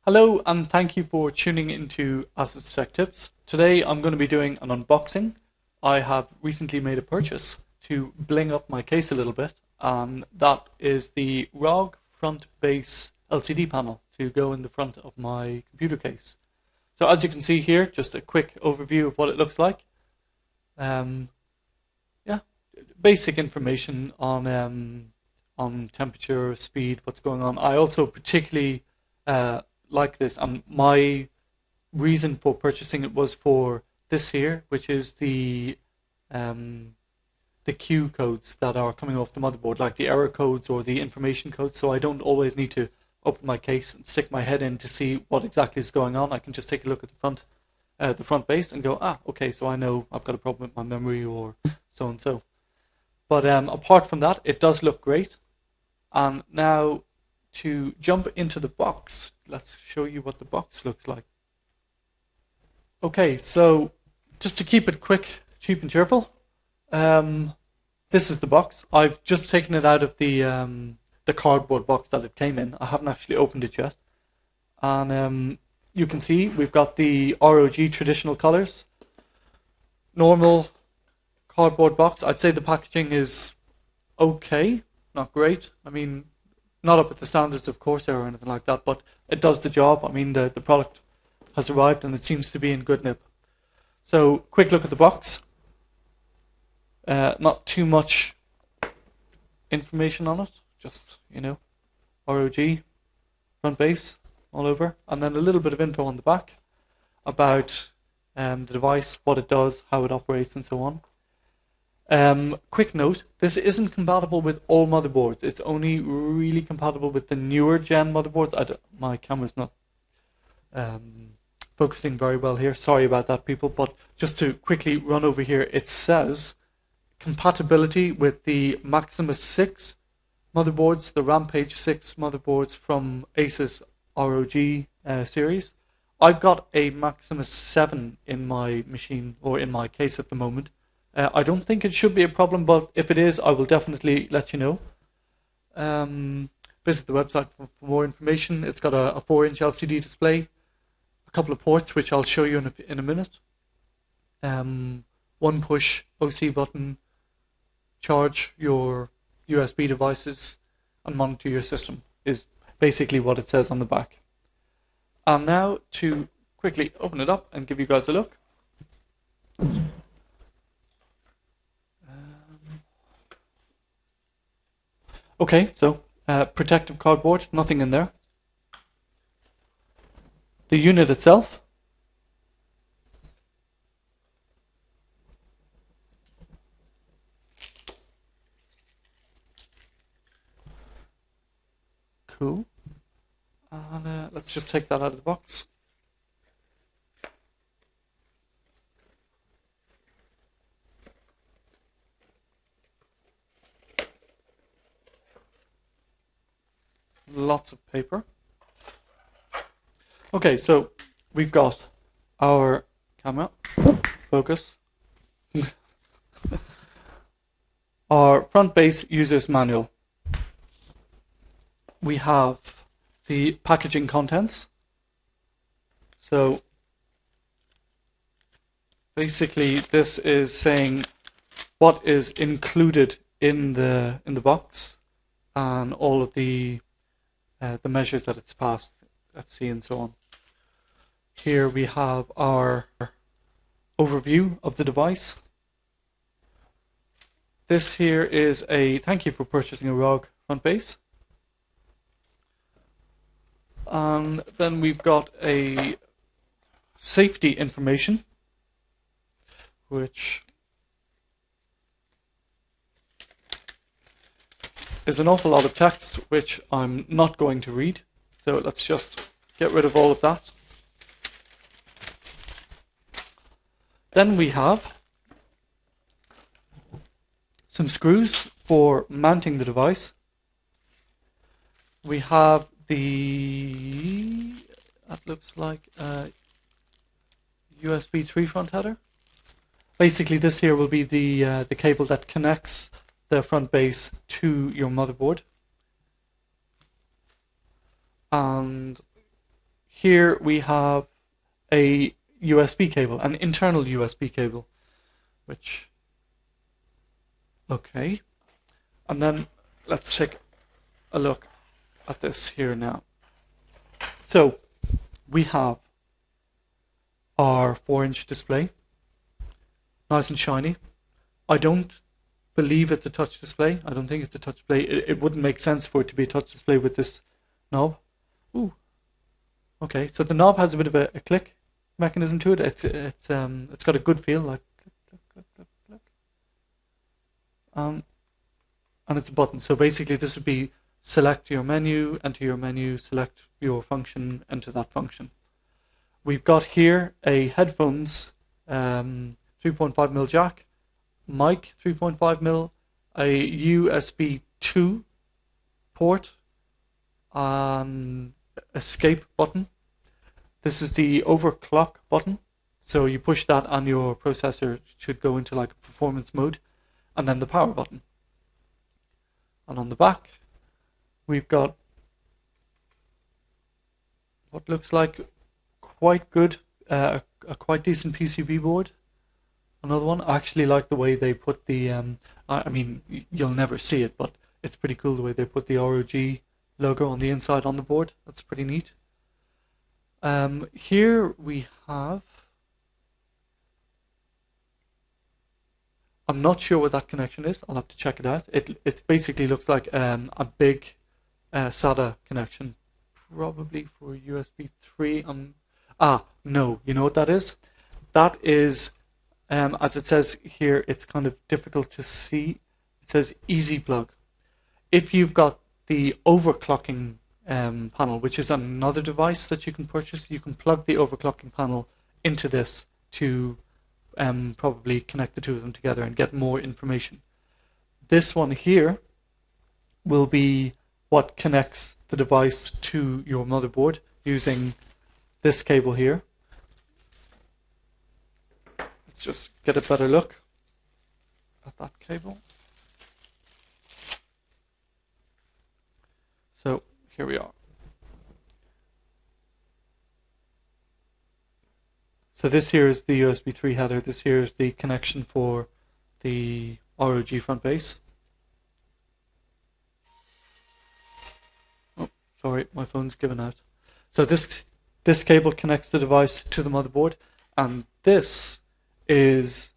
Hello and thank you for tuning into Asus Tech Tips. Today I'm going to be doing an unboxing. I have recently made a purchase to bling up my case a little bit, and that is the ROG front base LCD panel to go in the front of my computer case. So as you can see here, just a quick overview of what it looks like. Yeah, basic information on temperature, speed, what's going on. I also particularly like this, and my reason for purchasing it was for this here, which is the Q codes that are coming off the motherboard, like the error codes or the information codes. So I don't always need to open my case and stick my head in to see what exactly is going on. I can just take a look at the front base and go, okay, so I know I've got a problem with my memory or so and so. But apart from that, it does look great. And now to jump into the box, let's show you what the box looks like. Okay, so just to keep it quick, cheap and cheerful, this is the box. I've just taken it out of the cardboard box that it came in. I haven't actually opened it yet. And you can see we've got the ROG traditional colors. Normal cardboard box. I'd say the packaging is okay, not great. I mean, not up at the standards of Corsair or anything like that, but it does the job. I mean, the product has arrived and it seems to be in good nip. So, quick look at the box. Not too much information on it, just, ROG, front base, all over, and then a little bit of info on the back about the device, what it does, how it operates, and so on. Quick note, this isn't compatible with all motherboards. It's only really compatible with the newer gen motherboards. My camera's not focusing very well here. Sorry about that, people. But just to quickly run over here, it says compatibility with the Maximus 6 motherboards, the Rampage 6 motherboards from Asus ROG series. I've got a Maximus 7 in my machine, or in my case at the moment. I don't think it should be a problem, but if it is, I will definitely let you know. Visit the website for more information. It's got a 4-inch LCD display, a couple of ports, which I'll show you in a minute. One push OC button, charge your USB devices, and monitor your system is basically what it says on the back. And now to quickly open it up and give you guys a look. Okay, so protective cardboard, nothing in there. The unit itself. Cool. And let's just take that out of the box. Lots of paper. Okay, so we've got our camera, focus, our front base user's manual. We have the packaging contents. So basically this is saying what is included in the box and all of the measures that it's passed, FC and so on. Here we have our overview of the device. This here is a thank you for purchasing a ROG front base. And then we've got a safety information, which is an awful lot of text, which I'm not going to read. So let's just get rid of all of that. Then we have some screws for mounting the device. We have that looks like a USB 3 front header. Basically this here will be the cable that connects the front base to your motherboard. And here we have a USB cable, an internal USB cable, which, okay. And then let's take a look at this here now. So we have our 4-inch display, nice and shiny. I don't believe it's a touch display. I don't think it's a touch display. It wouldn't make sense for it to be a touch display with this knob. Ooh. Okay, so the knob has a bit of a click mechanism to it. It's got a good feel, like click, click, click, click. And it's a button. So basically, this would be select your menu, enter your menu, select your function, enter that function. We've got here a headphones 3.5mm jack, mic 3.5mm, a USB 2 port, escape button. This is the overclock button. So you push that and your processor should go into like performance mode, and then the power button. And on the back, we've got what looks like quite good, a quite decent PCB board. Another one. I actually like the way they put the, I mean, you'll never see it, but it's pretty cool the way they put the ROG logo on the inside on the board. That's pretty neat. Here we have, I'm not sure what that connection is. I'll have to check it out. It basically looks like a big SATA connection, probably for USB 3. No, you know what that is? That is, as it says here, it's kind of difficult to see. It says easy plug. If you've got the overclocking panel, which is another device that you can purchase, you can plug the overclocking panel into this to probably connect the two of them together and get more information. This one here will be what connects the device to your motherboard using this cable here. Let's just get a better look at that cable. So here we are. So this here is the USB 3 header. This here is the connection for the ROG front base. Oh, sorry, my phone's given out. So this cable connects the device to the motherboard, and this is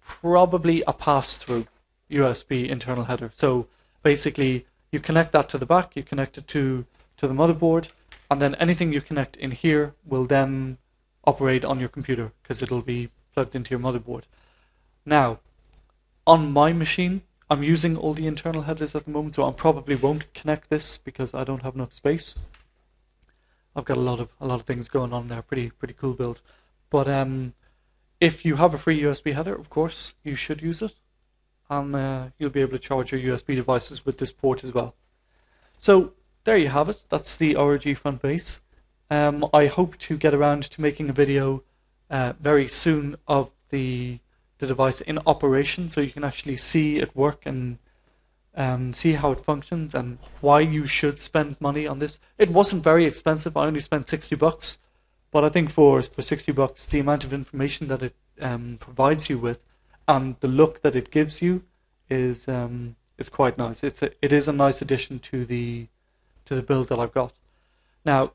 probably a pass-through USB internal header. So basically, you connect that to the back, you connect it to the motherboard, and then anything you connect in here will then operate on your computer because it'll be plugged into your motherboard. Now, on my machine, I'm using all the internal headers at the moment, so I probably won't connect this because I don't have enough space. I've got a lot of things going on there. Pretty cool build. But if you have a free USB header, of course, you should use it, and you'll be able to charge your USB devices with this port as well. So there you have it. That's the ROG front base. I hope to get around to making a video very soon of the device in operation, so you can actually see it work and see how it functions and why you should spend money on this. It wasn't very expensive. I only spent $60, but I think for $60, the amount of information that it provides you with and the look that it gives you is quite nice. It is a nice addition to the build that I've got. Now,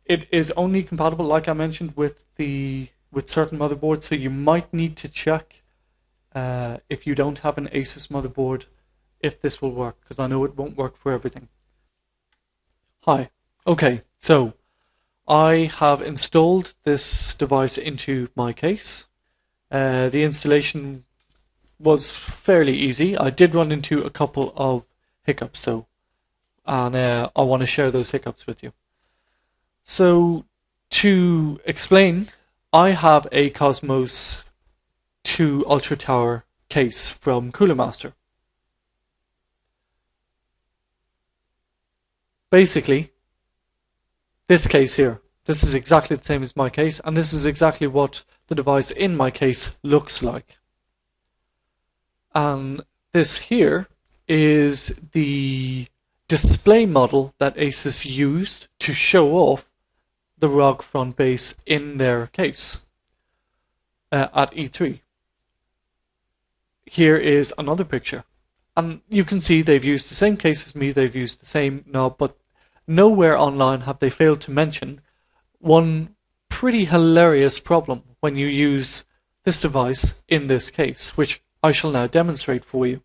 it is only compatible, like I mentioned, with certain motherboards, so you might need to check if you don't have an Asus motherboard if this will work, because I know it won't work for everything. Hi. Okay, so I have installed this device into my case. The installation was fairly easy. I did run into a couple of hiccups, though, and I want to share those hiccups with you. So, to explain, I have a Cosmos 2 Ultra Tower case from Cooler Master. Basically, this case here, this is exactly the same as my case, and this is exactly what the device in my case looks like. And this here is the display model that Asus used to show off the ROG front base in their case at E3. Here is another picture. And you can see they've used the same case as me, they've used the same knob, but nowhere online have they failed to mention one pretty hilarious problem when you use this device in this case, which I shall now demonstrate for you.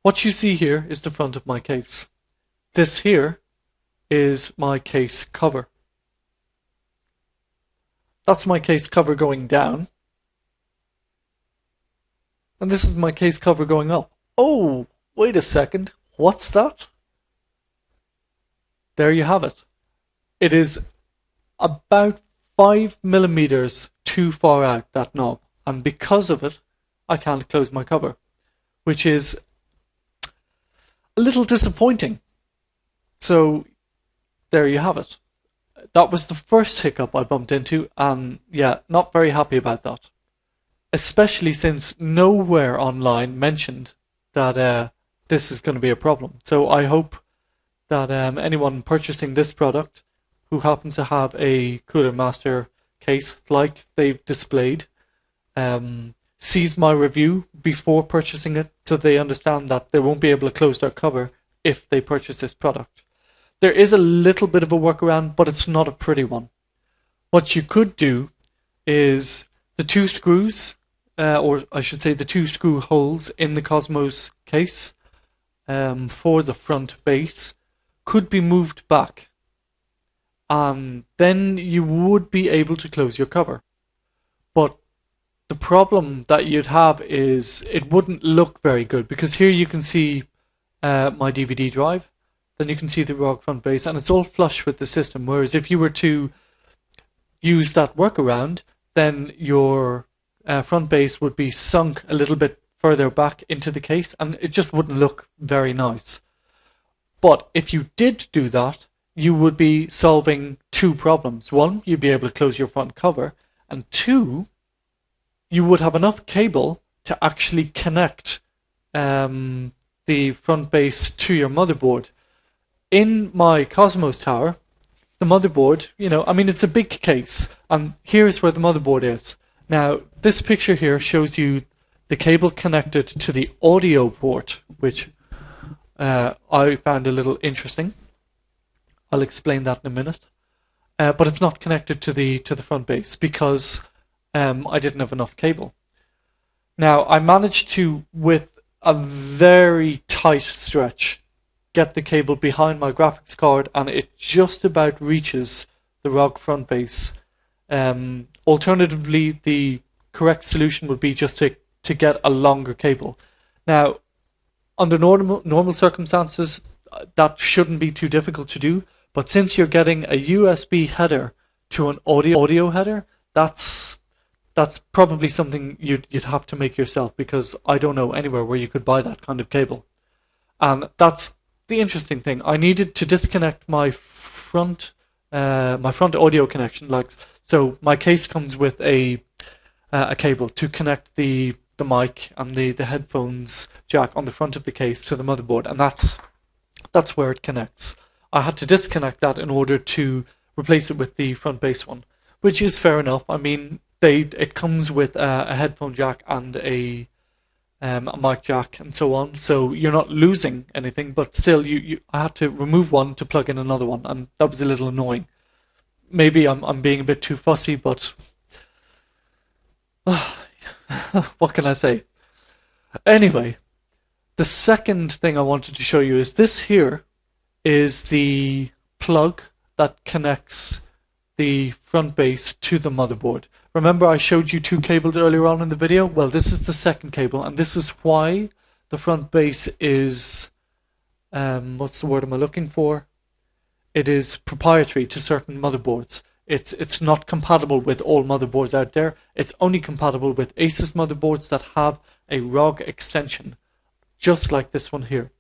What you see here is the front of my case. This here is my case cover. That's my case cover going down. And this is my case cover going up. Oh, wait a second. What's that? There you have it. It is about 5mm too far out, that knob. And because of it, I can't close my cover, which is a little disappointing. So there you have it. That was the first hiccup I bumped into, and yeah, not very happy about that. Especially since nowhere online mentioned that this is going to be a problem. So I hope that anyone purchasing this product who happens to have a Cooler Master case like they've displayed sees my review before purchasing it, so they understand that they won't be able to close their cover if they purchase this product. There is a little bit of a workaround, but it's not a pretty one. What you could do is the two screws, or I should say the two screw holes in the Cosmos case for the front base could be moved back, and then you would be able to close your cover. But the problem that you'd have is it wouldn't look very good, because here you can see my DVD drive, then you can see the ROG front base, and it's all flush with the system. Whereas if you were to use that workaround, then your front base would be sunk a little bit further back into the case, and it just wouldn't look very nice. But if you did do that, you would be solving two problems. One, you'd be able to close your front cover, and two, you would have enough cable to actually connect the front base to your motherboard. In my Cosmos tower, the motherboard, it's a big case, and here's where the motherboard is. Now, this picture here shows you the cable connected to the audio port, which I found a little interesting. I'll explain that in a minute. But it's not connected to the front base because I didn't have enough cable. Now, I managed to, with a very tight stretch, get the cable behind my graphics card, and it just about reaches the ROG front base. Alternatively, the correct solution would be just to get a longer cable. Now, under normal circumstances, that shouldn't be too difficult to do, but since you're getting a USB header to an audio header, that's probably something you'd have to make yourself, because I don't know anywhere where you could buy that kind of cable. And that's the interesting thing. I needed to disconnect my front audio connection. So my case comes with a cable to connect the mic and the headphones jack on the front of the case to the motherboard, and that's where it connects. I had to disconnect that in order to replace it with the front base one, which is fair enough. I mean, it comes with a headphone jack and a mic jack and so on, so you're not losing anything, but still I had to remove one to plug in another one, and that was a little annoying. Maybe I'm being a bit too fussy, but what can I say? Anyway, the second thing I wanted to show you is this here is the plug that connects the front base to the motherboard. Remember I showed you two cables earlier on in the video? Well, this is the second cable, and this is why the front base is, what's the word am I looking for? It is proprietary to certain motherboards. It's not compatible with all motherboards out there. It's only compatible with Asus motherboards that have a ROG extension, just like this one here.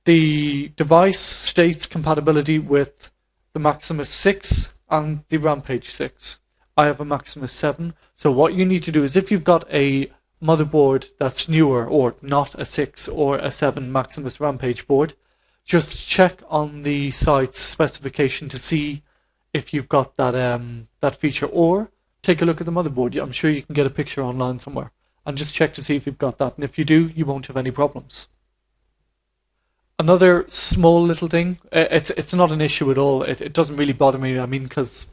The device states compatibility with the Maximus 6 and the Rampage 6. I have a Maximus 7, so what you need to do is, if you've got a motherboard that's newer or not a 6 or a 7 Maximus Rampage board, just check on the site's specification to see if you've got that feature, or take a look at the motherboard. I'm sure you can get a picture online somewhere and just check to see if you've got that. And if you do, you won't have any problems. Another small little thing, it's not an issue at all. It doesn't really bother me. I mean, because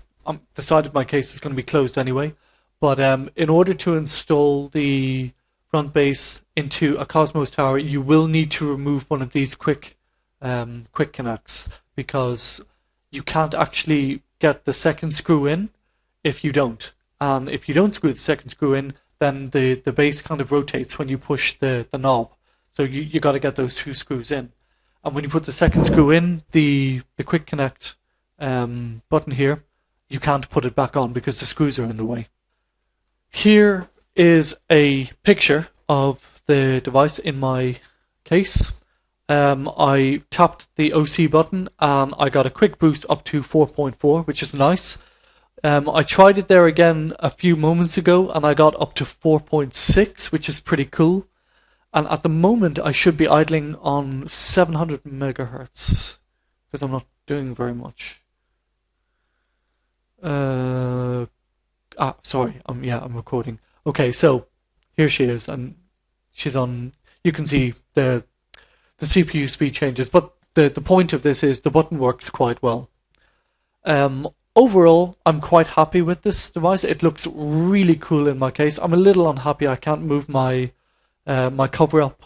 the side of my case is going to be closed anyway. But in order to install the front base into a Cosmos tower, you will need to remove one of these quick connects, because you can't actually get the second screw in if you don't. And if you don't screw the second screw in, then the base kind of rotates when you push the knob. So you got to get those two screws in. And when you put the second screw in, the quick connect button here, you can't put it back on because the screws are in the way. Here is a picture of the device in my case. I tapped the OC button and I got a quick boost up to 4.4, which is nice. I tried it there again a few moments ago and I got up to 4.6, which is pretty cool. And at the moment I should be idling on 700 megahertz because I'm not doing very much. Sorry, I'm recording. Okay, so here she is, and she's on. You can see the CPU speed changes, but the point of this is the button works quite well. Overall, I'm quite happy with this device. It looks really cool in my case. I'm a little unhappy I can't move my my cover up,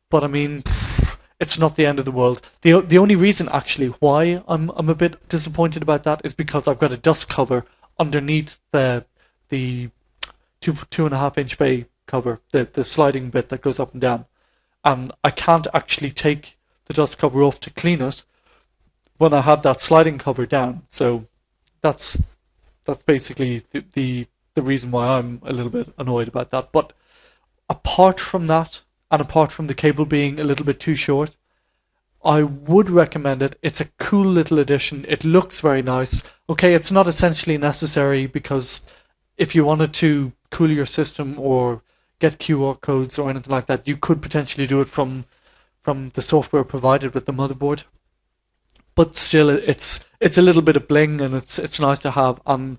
but I mean, it's not the end of the world. The only reason actually why I'm a bit disappointed about that is because I've got a dust cover underneath the 2.5 inch bay cover, the sliding bit that goes up and down, and I can't actually take the dust cover off to clean it when I have that sliding cover down. So that's basically the reason why I'm a little bit annoyed about that. But apart from that, and apart from the cable being a little bit too short, I would recommend it. It's a cool little addition. It looks very nice. Okay, it's not essentially necessary, because if you wanted to cool your system or get QR codes or anything like that, you could potentially do it from the software provided with the motherboard. But still, it's a little bit of bling, and it's nice to have, and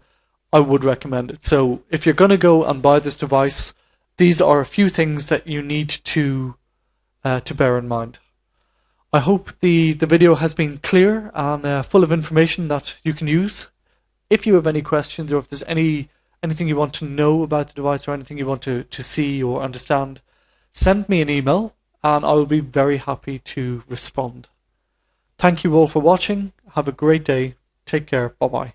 I would recommend it. So if you're going to go and buy this device, these are a few things that you need to bear in mind. I hope the video has been clear and full of information that you can use. If you have any questions, or if there's anything you want to know about the device, or anything you want to see or understand, send me an email and I will be very happy to respond. Thank you all for watching. Have a great day. Take care. Bye-bye.